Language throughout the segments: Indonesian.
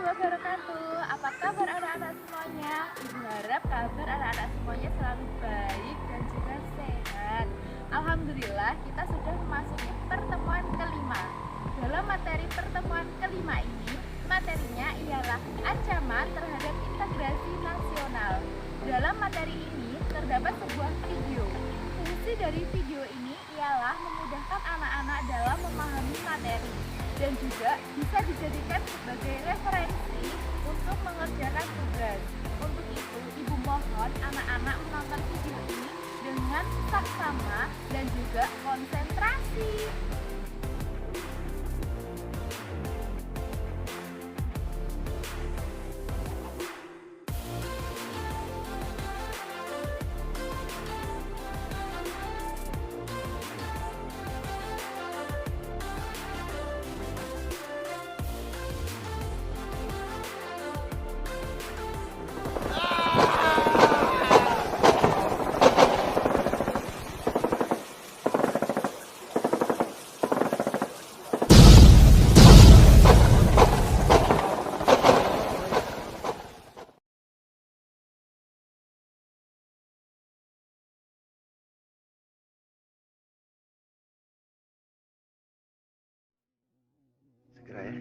wabarakatuh. Apa kabar anak-anak semuanya? Ibu harap kabar anak-anak semuanya selalu baik dan juga sehat. Alhamdulillah kita sudah memasuki pertemuan kelima. Dalam materi pertemuan kelima ini, materinya ialah ancaman terhadap integrasi nasional. Dalam materi ini terdapat sebuah video. Fungsi dari video ini ialah memudahkan anak-anak dalam memahami materi dan juga bisa dijadikan sebagai referensi untuk mengerjakan tugas. Untuk itu, Ibu mohon anak-anak menonton video ini dengan saksama dan juga konsentrasi. Segera ya.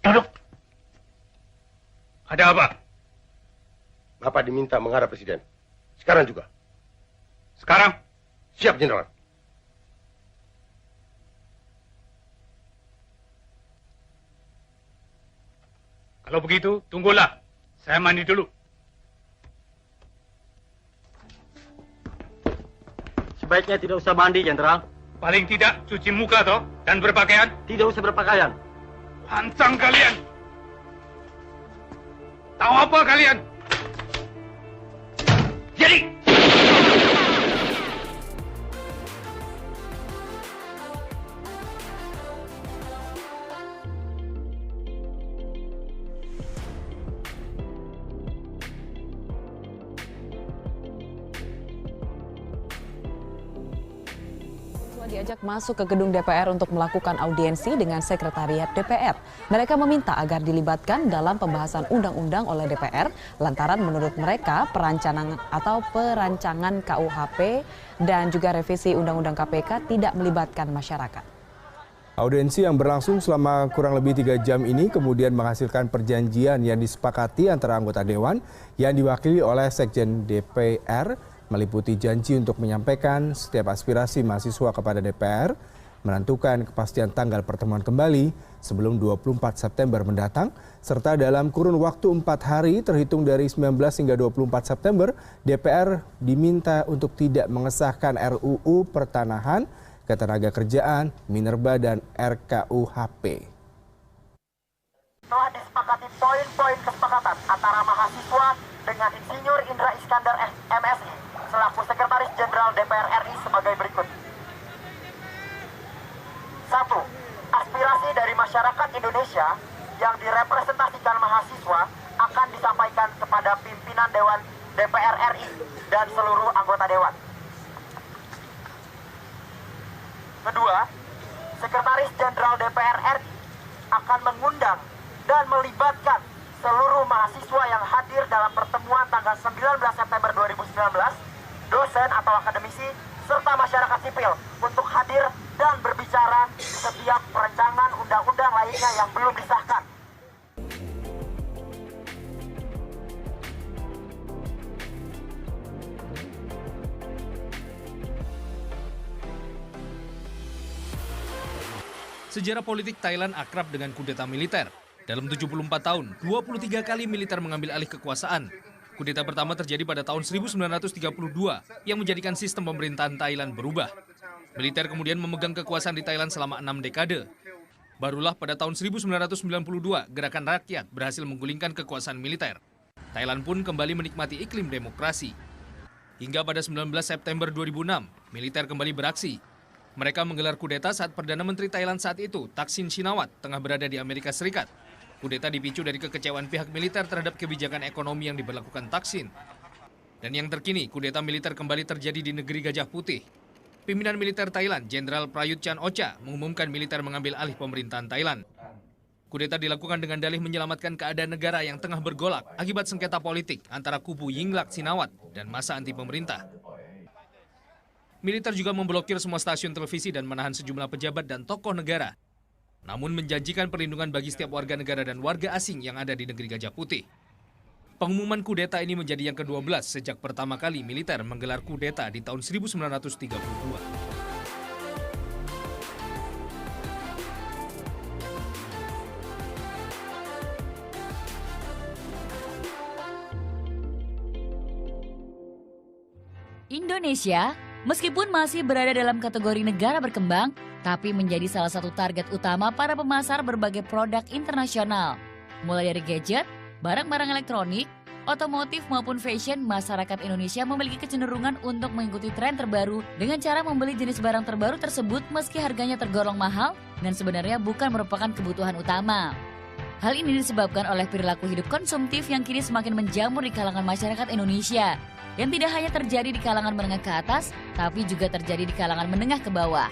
Duduk. Ada apa? Bapak diminta menghadap Presiden. Sekarang juga. Sekarang? Siap, Jenderal. Kalau begitu, tunggulah. Saya mandi dulu. Sebaiknya tidak usah mandi, Jenderal. Paling tidak cuci muka toh dan berpakaian. Tidak usah berpakaian. Lancang kalian. Tahu apa kalian? Jadi. Diajak masuk ke gedung DPR untuk melakukan audiensi dengan sekretariat DPR. Mereka meminta agar dilibatkan dalam pembahasan undang-undang oleh DPR lantaran menurut mereka perancangan KUHP dan juga revisi Undang-Undang KPK tidak melibatkan masyarakat. Audiensi yang berlangsung selama kurang lebih 3 jam ini kemudian menghasilkan perjanjian yang disepakati antara anggota Dewan yang diwakili oleh Sekjen DPR, meliputi janji untuk menyampaikan setiap aspirasi mahasiswa kepada DPR, menentukan kepastian tanggal pertemuan kembali sebelum 24 September mendatang, serta dalam kurun waktu 4 hari terhitung dari 19 hingga 24 September, DPR diminta untuk tidak mengesahkan RUU Pertanahan, Ketenagakerjaan, Minerba, dan RKUHP. Telah disepakati poin-poin kesepakatan antara mahasiswa dengan Insinyur Indra Iskandar MSI selaku Sekretaris Jenderal DPR RI sebagai berikut. 1. Aspirasi dari masyarakat Indonesia yang direpresentasikan mahasiswa akan disampaikan kepada pimpinan Dewan DPR RI dan seluruh anggota Dewan. Kedua, Sekretaris Jenderal DPR RI akan mengundang dan melibatkan seluruh mahasiswa yang hadir dalam pertemuan tanggal 19 September 2019, dosen atau akademisi, serta masyarakat sipil untuk hadir dan berbicara di setiap perancangan undang-undang lainnya yang belum disahkan. Sejarah politik Thailand akrab dengan kudeta militer. Dalam 74 tahun, 23 kali militer mengambil alih kekuasaan. Kudeta pertama terjadi pada tahun 1932 yang menjadikan sistem pemerintahan Thailand berubah. Militer kemudian memegang kekuasaan di Thailand selama 6 dekade. Barulah pada tahun 1992, gerakan rakyat berhasil menggulingkan kekuasaan militer. Thailand pun kembali menikmati iklim demokrasi. Hingga pada 19 September 2006, militer kembali beraksi. Mereka menggelar kudeta saat Perdana Menteri Thailand saat itu, Thaksin Shinawatra, tengah berada di Amerika Serikat. Kudeta dipicu dari kekecewaan pihak militer terhadap kebijakan ekonomi yang diberlakukan Thaksin. Dan yang terkini, kudeta militer kembali terjadi di negeri Gajah Putih. Pimpinan militer Thailand, Jenderal Prayut Chan-o-cha, mengumumkan militer mengambil alih pemerintahan Thailand. Kudeta dilakukan dengan dalih menyelamatkan keadaan negara yang tengah bergolak akibat sengketa politik antara kubu Yingluck Shinawatra dan massa anti pemerintah. Militer juga memblokir semua stasiun televisi dan menahan sejumlah pejabat dan tokoh negara. Namun menjanjikan perlindungan bagi setiap warga negara dan warga asing yang ada di negeri Gajah Putih. Pengumuman kudeta ini menjadi yang ke-12 sejak pertama kali militer menggelar kudeta di tahun 1932. Indonesia, meskipun masih berada dalam kategori negara berkembang, tapi menjadi salah satu target utama para pemasar berbagai produk internasional. Mulai dari gadget, barang-barang elektronik, otomotif maupun fashion, masyarakat Indonesia memiliki kecenderungan untuk mengikuti tren terbaru dengan cara membeli jenis barang terbaru tersebut meski harganya tergolong mahal dan sebenarnya bukan merupakan kebutuhan utama. Hal ini disebabkan oleh perilaku hidup konsumtif yang kini semakin menjamur di kalangan masyarakat Indonesia. Yang tidak hanya terjadi di kalangan menengah ke atas, tapi juga terjadi di kalangan menengah ke bawah.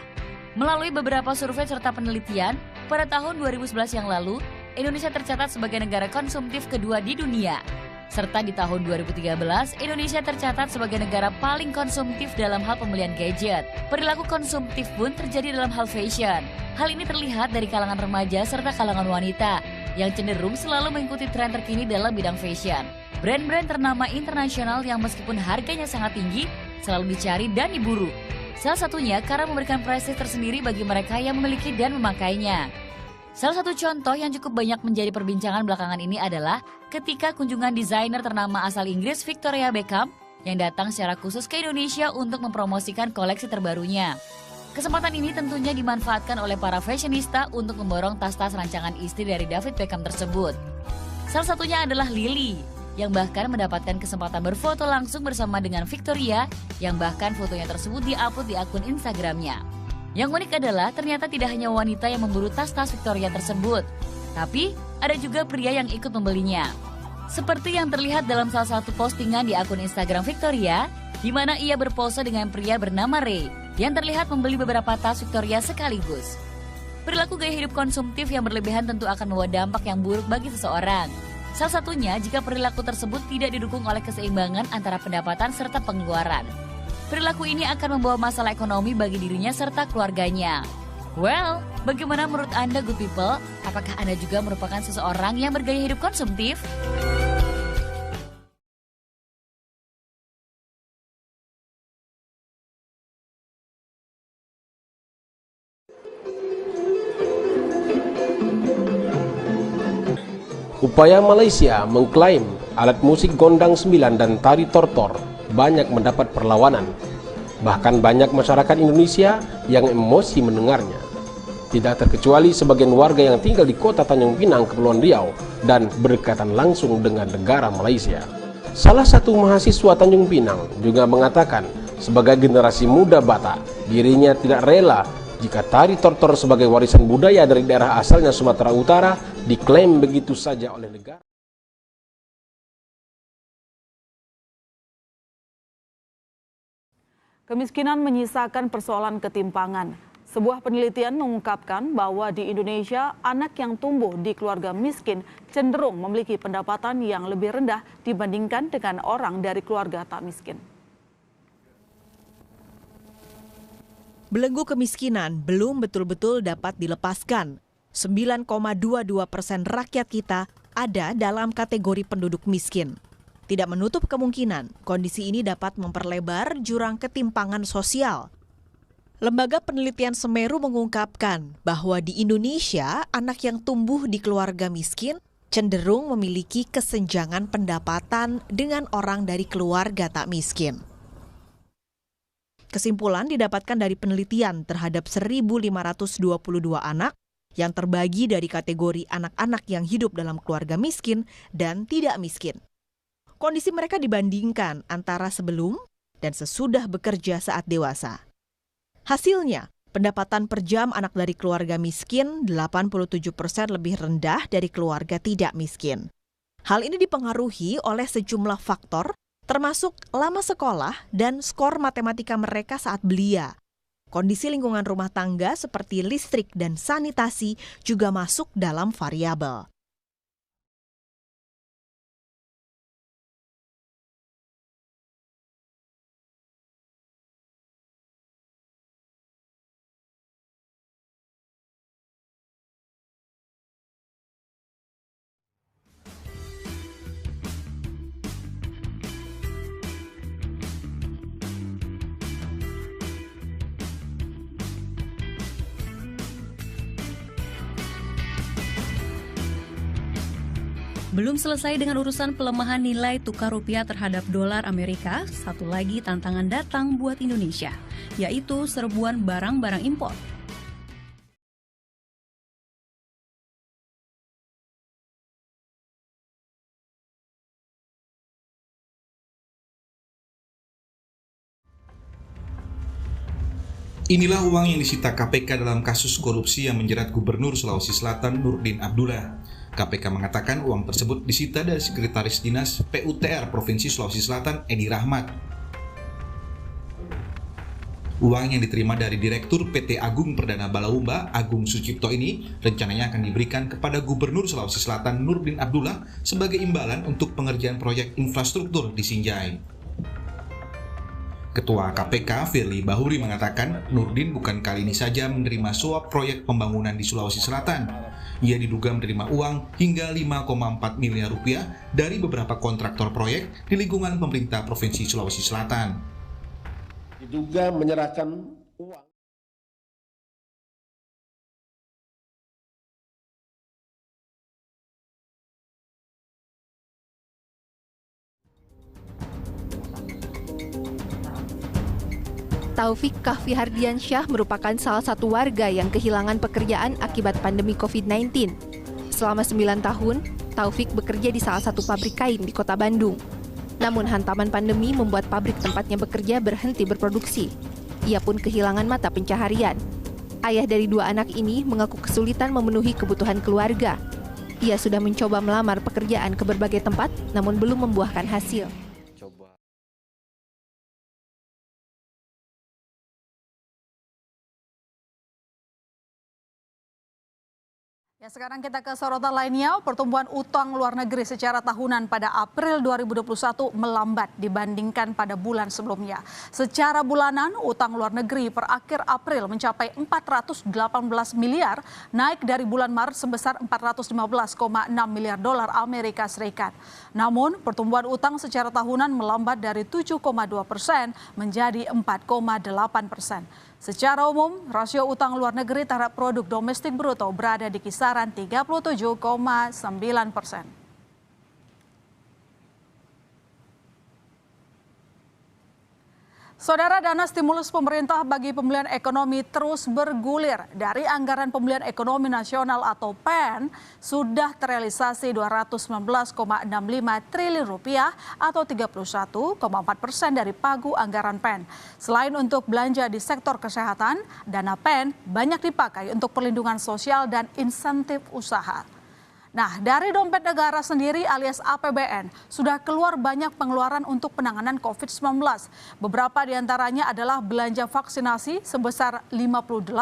Melalui beberapa survei serta penelitian, pada tahun 2011 yang lalu, Indonesia tercatat sebagai negara konsumtif kedua di dunia. Serta di tahun 2013, Indonesia tercatat sebagai negara paling konsumtif dalam hal pembelian gadget. Perilaku konsumtif pun terjadi dalam hal fashion. Hal ini terlihat dari kalangan remaja serta kalangan wanita, yang cenderung selalu mengikuti tren terkini dalam bidang fashion. Brand-brand ternama internasional yang meskipun harganya sangat tinggi, selalu dicari dan diburu. Salah satunya karena memberikan prestasi tersendiri bagi mereka yang memiliki dan memakainya. Salah satu contoh yang cukup banyak menjadi perbincangan belakangan ini adalah ketika kunjungan desainer ternama asal Inggris Victoria Beckham yang datang secara khusus ke Indonesia untuk mempromosikan koleksi terbarunya. Kesempatan ini tentunya dimanfaatkan oleh para fashionista untuk memborong tas-tas rancangan istri dari David Beckham tersebut. Salah satunya adalah Lily, yang bahkan mendapatkan kesempatan berfoto langsung bersama dengan Victoria, yang bahkan fotonya tersebut diupload di akun Instagramnya. Yang unik adalah ternyata tidak hanya wanita yang memburu tas-tas Victoria tersebut, tapi ada juga pria yang ikut membelinya. Seperti yang terlihat dalam salah satu postingan di akun Instagram Victoria, di mana ia berpose dengan pria bernama Ray, yang terlihat membeli beberapa tas Victoria sekaligus. Perilaku gaya hidup konsumtif yang berlebihan tentu akan membawa dampak yang buruk bagi seseorang. Salah satunya jika perilaku tersebut tidak didukung oleh keseimbangan antara pendapatan serta pengeluaran. Perilaku ini akan membawa masalah ekonomi bagi dirinya serta keluarganya. Well, bagaimana menurut Anda good people? Apakah Anda juga merupakan seseorang yang bergaya hidup konsumtif? Upaya Malaysia mengklaim alat musik gondang 9 dan tari tortor banyak mendapat perlawanan. Bahkan banyak masyarakat Indonesia yang emosi mendengarnya. Tidak terkecuali sebagian warga yang tinggal di kota Tanjung Pinang, Kepulauan Riau dan berdekatan langsung dengan negara Malaysia. Salah satu mahasiswa Tanjung Pinang juga mengatakan sebagai generasi muda Batak, dirinya tidak rela jika tari tortor sebagai warisan budaya dari daerah asalnya Sumatera Utara diklaim begitu saja oleh negara. Kemiskinan menyisakan persoalan ketimpangan. Sebuah penelitian mengungkapkan bahwa di Indonesia, anak yang tumbuh di keluarga miskin cenderung memiliki pendapatan yang lebih rendah dibandingkan dengan orang dari keluarga tak miskin. Belenggu kemiskinan belum betul-betul dapat dilepaskan. 9,22% rakyat kita ada dalam kategori penduduk miskin. Tidak menutup kemungkinan kondisi ini dapat memperlebar jurang ketimpangan sosial. Lembaga Penelitian Semeru mengungkapkan bahwa di Indonesia, anak yang tumbuh di keluarga miskin cenderung memiliki kesenjangan pendapatan dengan orang dari keluarga tak miskin. Kesimpulan didapatkan dari penelitian terhadap 1.522 anak yang terbagi dari kategori anak-anak yang hidup dalam keluarga miskin dan tidak miskin. Kondisi mereka dibandingkan antara sebelum dan sesudah bekerja saat dewasa. Hasilnya, pendapatan per jam anak dari keluarga miskin 87% lebih rendah dari keluarga tidak miskin. Hal ini dipengaruhi oleh sejumlah faktor, termasuk lama sekolah dan skor matematika mereka saat belia. Kondisi lingkungan rumah tangga seperti listrik dan sanitasi juga masuk dalam variabel. Belum selesai dengan urusan pelemahan nilai tukar rupiah terhadap dolar Amerika, satu lagi tantangan datang buat Indonesia, yaitu serbuan barang-barang impor. Inilah uang yang disita KPK dalam kasus korupsi yang menjerat Gubernur Sulawesi Selatan Nurdin Abdullah. KPK mengatakan uang tersebut disita dari Sekretaris Dinas PUTR Provinsi Sulawesi Selatan Edi Rahmat. Uang yang diterima dari Direktur PT Agung Perdana Balaumba Agung Sucipto ini rencananya akan diberikan kepada Gubernur Sulawesi Selatan Nurdin Abdullah sebagai imbalan untuk pengerjaan proyek infrastruktur di Sinjai. Ketua KPK Firly Bahuri mengatakan Nurdin bukan kali ini saja menerima suap proyek pembangunan di Sulawesi Selatan. Ia diduga menerima uang hingga 5,4 miliar rupiah dari beberapa kontraktor proyek di lingkungan pemerintah Provinsi Sulawesi Selatan. Diduga menyerahkan uang. Taufik Kahfi Hardiansyah merupakan salah satu warga yang kehilangan pekerjaan akibat pandemi COVID-19. Selama 9 tahun, Taufik bekerja di salah satu pabrik kain di Kota Bandung. Namun hantaman pandemi membuat pabrik tempatnya bekerja berhenti berproduksi. Ia pun kehilangan mata pencaharian. Ayah dari 2 anak ini mengaku kesulitan memenuhi kebutuhan keluarga. Ia sudah mencoba melamar pekerjaan ke berbagai tempat, namun belum membuahkan hasil. Ya, sekarang kita ke sorotan lainnya. Pertumbuhan utang luar negeri secara tahunan pada April 2021 melambat dibandingkan pada bulan sebelumnya. Secara bulanan, utang luar negeri per akhir April mencapai 418 miliar, naik dari bulan Maret sebesar 415,6 miliar dolar Amerika Serikat. Namun, pertumbuhan utang secara tahunan melambat dari 7,2% menjadi 4,8%. Secara umum, rasio utang luar negeri terhadap produk domestik bruto berada di kisaran 37,9%. Saudara, dana stimulus pemerintah bagi pemulihan ekonomi terus bergulir. Dari anggaran pemulihan ekonomi nasional atau PEN sudah terrealisasi 219,65 triliun rupiah atau 31,4% dari pagu anggaran PEN. Selain untuk belanja di sektor kesehatan, dana PEN banyak dipakai untuk perlindungan sosial dan insentif usaha. Nah, dari dompet negara sendiri alias APBN, sudah keluar banyak pengeluaran untuk penanganan COVID-19. Beberapa diantaranya adalah belanja vaksinasi sebesar 58,1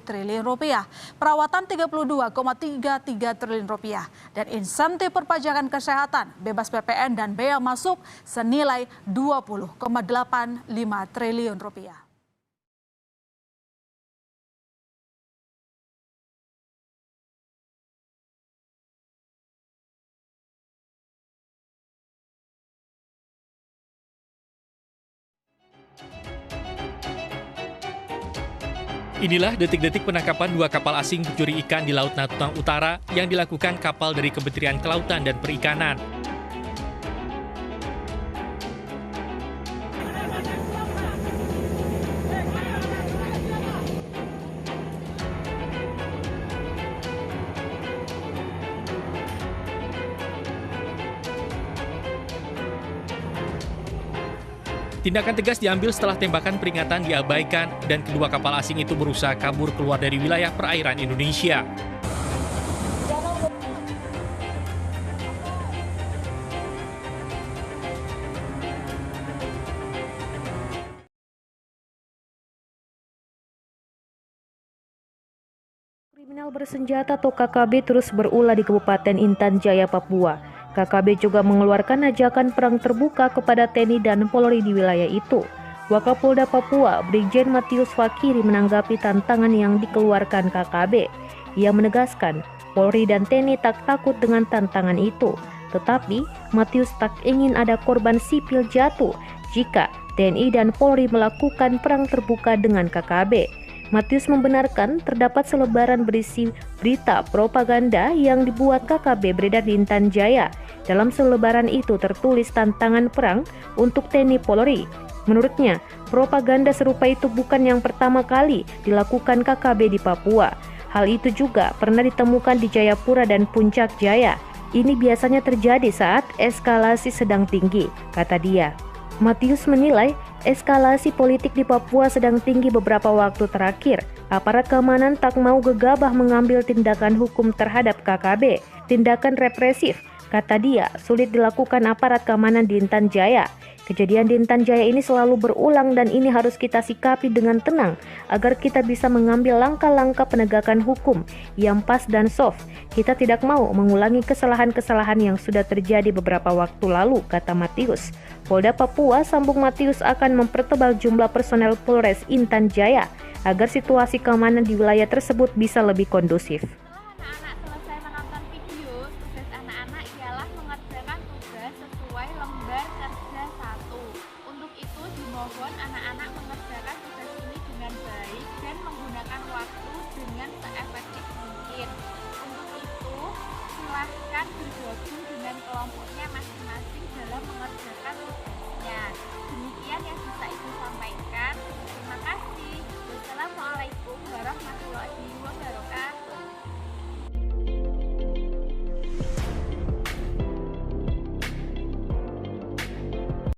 triliun rupiah, perawatan 32,33 triliun rupiah, dan insentif perpajakan kesehatan, bebas PPN dan bea masuk senilai 20,85 triliun rupiah. Inilah detik-detik penangkapan 2 kapal asing pencuri ikan di Laut Natuna Utara yang dilakukan kapal dari Kementerian Kelautan dan Perikanan. Tindakan tegas diambil setelah tembakan peringatan diabaikan dan kedua kapal asing itu berusaha kabur keluar dari wilayah perairan Indonesia. Kriminal bersenjata atau KKB terus berulah di Kabupaten Intan Jaya, Papua. KKB juga mengeluarkan ajakan perang terbuka kepada TNI dan Polri di wilayah itu. Wakapolda Papua, Brigjen Matius Fakiri menanggapi tantangan yang dikeluarkan KKB. Ia menegaskan, Polri dan TNI tak takut dengan tantangan itu. Tetapi, Matius tak ingin ada korban sipil jatuh jika TNI dan Polri melakukan perang terbuka dengan KKB. Matius membenarkan terdapat selebaran berisi berita propaganda yang dibuat KKB beredar di Intan Jaya. Dalam selebaran itu tertulis tantangan perang untuk TNI Polri. Menurutnya, propaganda serupa itu bukan yang pertama kali dilakukan KKB di Papua. Hal itu juga pernah ditemukan di Jayapura dan Puncak Jaya. Ini biasanya terjadi saat eskalasi sedang tinggi, kata dia. Matius menilai eskalasi politik di Papua sedang tinggi beberapa waktu terakhir. Aparat keamanan tak mau gegabah mengambil tindakan hukum terhadap KKB. Tindakan represif, kata dia, sulit dilakukan aparat keamanan di Intan Jaya. Kejadian di Intan Jaya ini selalu berulang dan ini harus kita sikapi dengan tenang agar kita bisa mengambil langkah-langkah penegakan hukum yang pas dan soft. Kita tidak mau mengulangi kesalahan-kesalahan yang sudah terjadi beberapa waktu lalu, kata Matius. Polda Papua, sambung Matius, akan mempertebal jumlah personel Polres Intan Jaya agar situasi keamanan di wilayah tersebut bisa lebih kondusif. Anak-anak selesai menonton video, tugas anak-anak ialah mengerjakan tugas sesuai lembar kerja 1. Untuk itu dimohon anak-anak mengerjakan tugas ini dengan baik dan menggunakan waktu dengan seefektif mungkin. Untuk itu silahkan bergabung dengan kelompoknya masing-masing dalam mengerjakan tugasnya. Demikian yang bisa Ibu sampaikan.